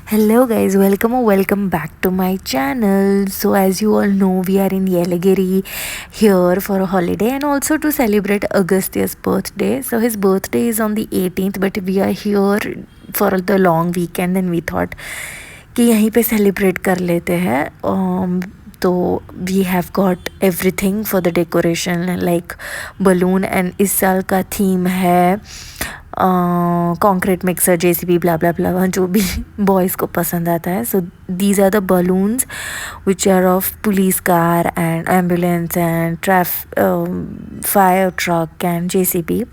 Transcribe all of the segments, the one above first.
Hello guys, welcome or welcome back to my channel. So as you all know, we are in Yelagiri here for a holiday and also to celebrate Agastya's birthday. So his birthday is on the 18th, but we are here for the long weekend and we thought कि यहीं पे celebrate कर लेते हैं. तो we have got everything for the decoration like balloon and इस साल का theme है concrete mixer JCB blah blah blah जो भी बॉयज़ को पसंद आता है. So these are the balloons which are of police car and ambulance and fire truck and JCB.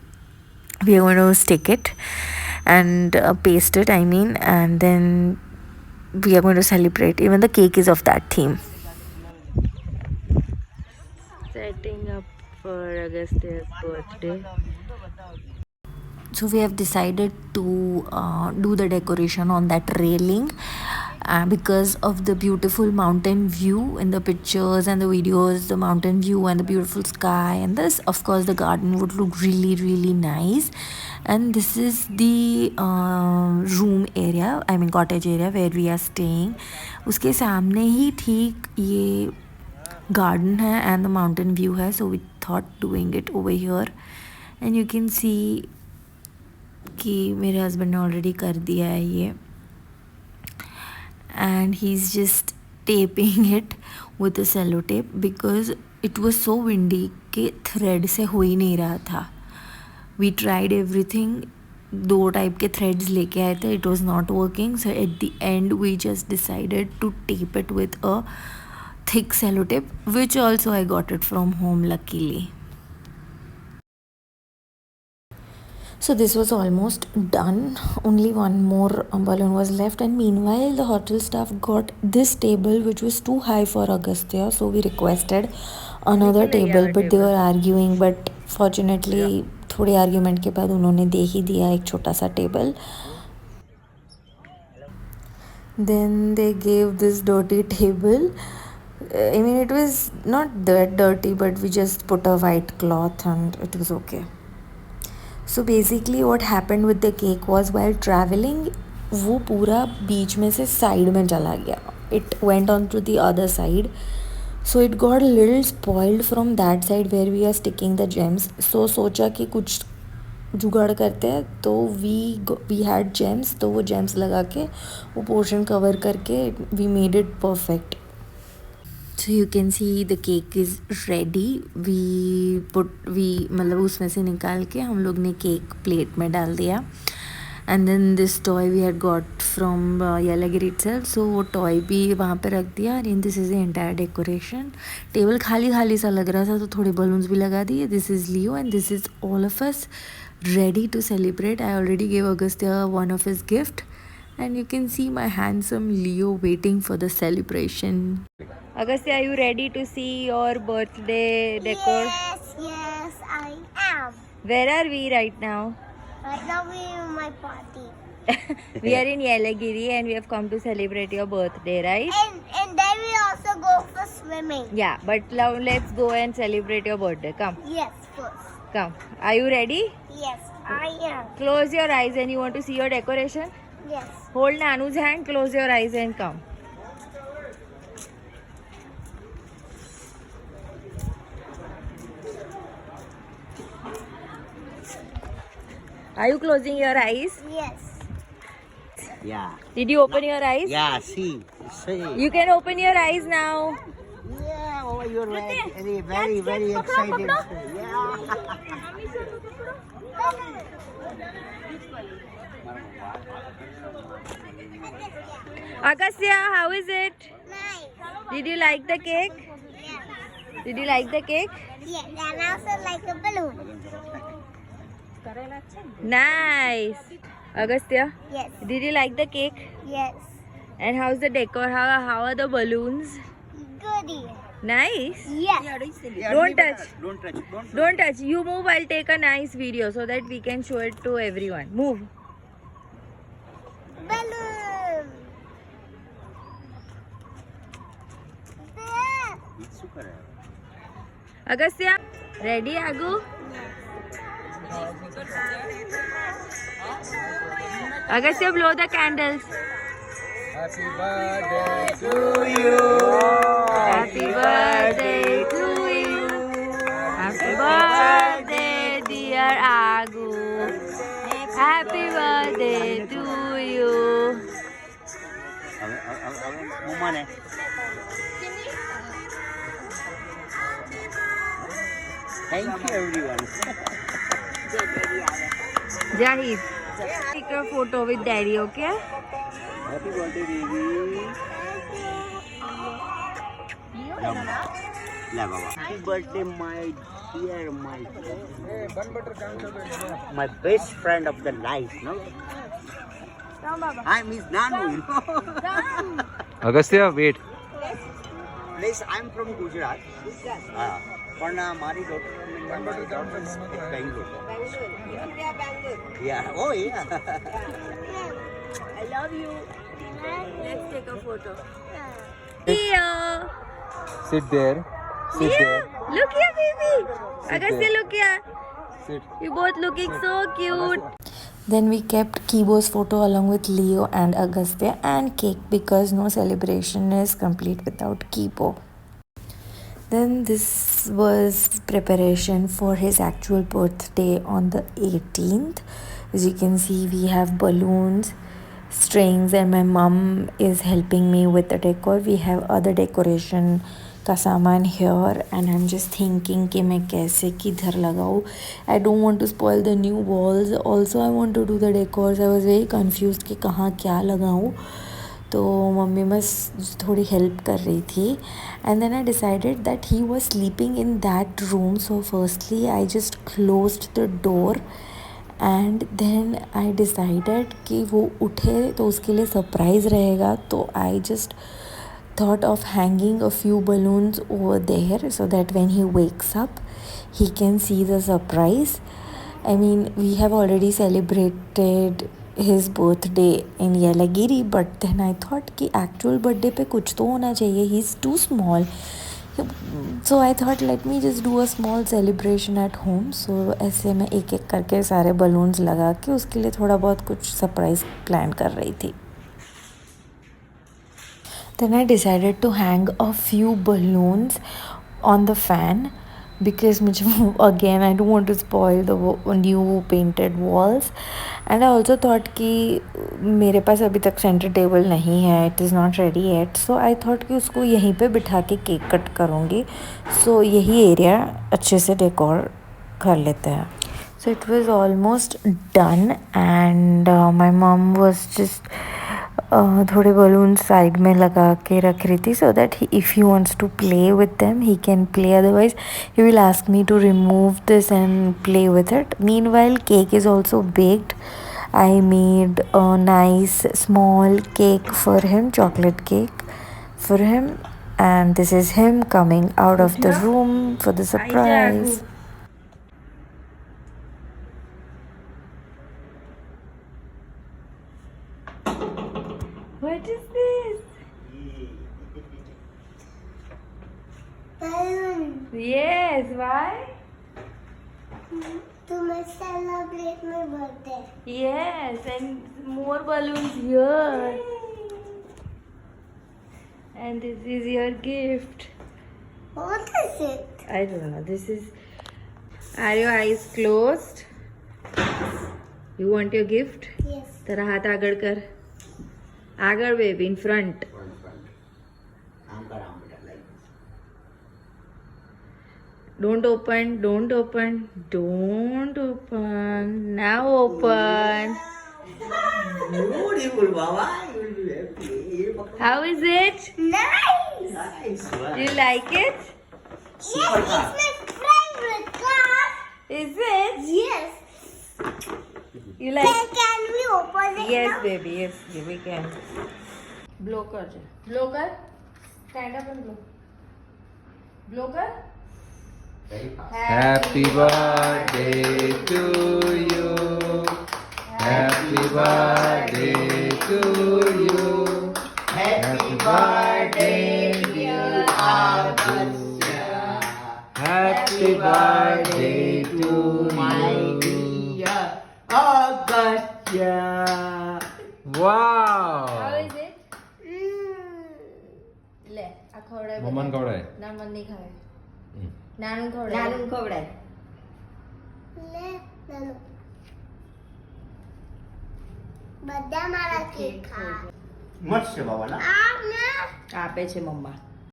We are going to stick it and paste it, I mean, and then we are going to celebrate. Even the cake is of that theme. Setting up for Agastya's birthday. So we have decided to do the decoration on that railing because of the beautiful mountain view in the pictures and the videos. The mountain view and the beautiful sky, and this of course the garden would look really nice. And this is the room area, I mean cottage area where we are staying. उसके सामने ही ठीक ये garden है and the mountain view है, so we thought doing it over here. And you can see कि मेरे husband ने already कर दिया है ये and he is just taping it with a cello tape because it was so windy कि thread से हो ही नहीं रहा था. वी ट्राइड एवरीथिंग, 2 टाइप के थ्रेड्स लेके आए थे, it was not working. So at the end we just decided to tape it with a thick cello tape which also I got it from home luckily. So this was almost done, only one more balloon was left, and meanwhile the hotel staff got this table which was too high for Agastya, so we requested another table, but they were arguing, but fortunately थोड़े argument के बाद उन्होंने दे ही दिया एक छोटा सा table. Then they gave this dirty table. I mean, it was not that dirty, but we just put a white cloth and it was okay. So basically what happened with the cake was while traveling वो पूरा बीच में से side में चला गया. It went on to the other side, so it got a little spoiled from that side where we are sticking the gems. So सोचा कि कुछ जुगाड़ करते हैं, तो we had gems, तो वो gems लगा के वो पोर्शन कवर करके we made it perfect. So you can see the cake is ready. मतलब उसमें से निकाल के हम लोग ने केक प्लेट में डाल दिया. And then this toy we had got from Yelagiri itself. So वो toy भी वहाँ पे रख दिया. And this is the entire decoration. Table खाली सा लग रहा था, तो थोड़े balloons भी लगा दिए. This is Leo and this is all of us ready to celebrate. I already gave Agastya one of his gift. And you can see my handsome Leo waiting for the celebration. Agastya, are you ready to see your birthday decor? Yes, I am. Where are we right now? Right now we're in my party. We are in Yelagiri and we have come to celebrate your birthday, right? And then we also go for swimming. Yeah, but now let's go and celebrate your birthday. Come, Yes, first. come. Are you ready? Yes, I am. Close your eyes and you want to see your decoration? Yes. Hold Nanu's hand, close your eyes and come. Are you closing your eyes? Yes. Yeah. Did you open your eyes? Yeah, see. You can open your eyes now. Yeah, oh, you're very excited. Yeah. Agastya, how is it? Nice. Did you like the cake? Yes. Did you like the cake? Yes, and also like a balloon. Nice. Agastya, Yes. did you like the cake? Yes. And how's the decor? How are the balloons? Goodie. Nice. Yes. Don't touch. Don't touch. Don't touch. You move. I'll take a nice video so that we can show it to everyone. Move. Balloon. There. Super. Agastya, ready, Agu? Agastya, blow the candles. Happy birthday to you. Happy birthday to you. Happy birthday, dear Agu. Happy birthday to you. Mama ne. Thank you everyone. Jahid, take a photo with daddy, okay? Happy birthday baby. La baba. Happy birthday my dear my best friend of the life, no? I'm his nanu, you know. Agastya, wait. Place I'm from Gujarat. પણ મારી daughter is Bangalore. Yeah. Oh yeah. I love you. Let's take a photo. Leo. Sit there. Sit Leo, there. look here, baby. Agastya, there. look here. Sit. You both looking so cute. Then we kept Kibo's photo along with Leo and Agastya and cake because no celebration is complete without Kibo. Then this was preparation for his actual birthday on the 18th. As you can see, we have balloons, strings, and my mom is helping me with the decor. We have other decoration का सामान here and I'm just thinking कि मैं कैसे किधर लगाऊँ. I don't want to spoil the new walls. Also I want to do the decors. I was very confused कि कहाँ क्या लगाऊँ. तो मम्मी बस थोड़ी हेल्प कर रही थी. And then I decided that he was sleeping in that room. So firstly I just closed the door and then I decided कि वो उठे तो उसके लिए सरप्राइज़ रहेगा. तो I just thought of hanging a few balloons over there so that when he wakes up he can see the surprise. I mean, we have already celebrated his birthday in Yelagiri, but then I thought कि actual birthday पे कुछ तो होना चाहिए. He's too small. So I thought let me just do a small celebration at home. So ऐसे मैं एक एक करके सारे balloons लगा के उसके लिए थोड़ा बहुत कुछ surprise plan कर रही थी. Then I decided to hang a few balloons on the fan because again I don't want to spoil the new painted walls. And I also thought कि मेरे पास अभी तक center table नहीं है, it is not ready yet. So I thought कि उसको यहीं पे बिठा के केक कट करूँगी. So यही एरिया अच्छे से डेकोर कर लेते हैं. So it was almost done and my mom was just थोड़े balloons साइड में लगा के रख रही थी so that if he wants to play with them he can play, otherwise he will ask me to remove this and play with it. Meanwhile cake is also baked. I made a nice small cake for him, chocolate cake for him, and this is him coming out of the room for the surprise. What is this? Balloon. Yes, why? To celebrate my birthday. Yes, and more balloons here. And this is your gift. What is it? I don't know. This is. Are your eyes closed? You want your gift? Yes. तेरा हाथ आगड़ कर. आगड़ baby, in front. Front. आम का राम बेटा like this. Don't open. Don't open. Don't open. Now open. Beautiful, Baba. You will be happy. How is it? Nice. Nice Do one. you like it? Super Yes, car. it's my favorite car. Is it? Yes. You like? Can we open it Yes, now? baby. Yes, we can. Blow कर जा. Blow कर. Stand up and blow. Blow कर. Very fast. Happy birthday to you. Happy birthday to you. Happy birthday, dear Agastya. Happy birthday to my dear Agastya. Wow. How is it? મમ્માને ખવડાય ના મન નહીં ખાવે હમ. નાનું ખવડાવે નાનું ખવડાય. લે નાનું બધા મારા કેક ખા મસ્ત છે બાબા ના. આ ના આપે છે મમ્મા.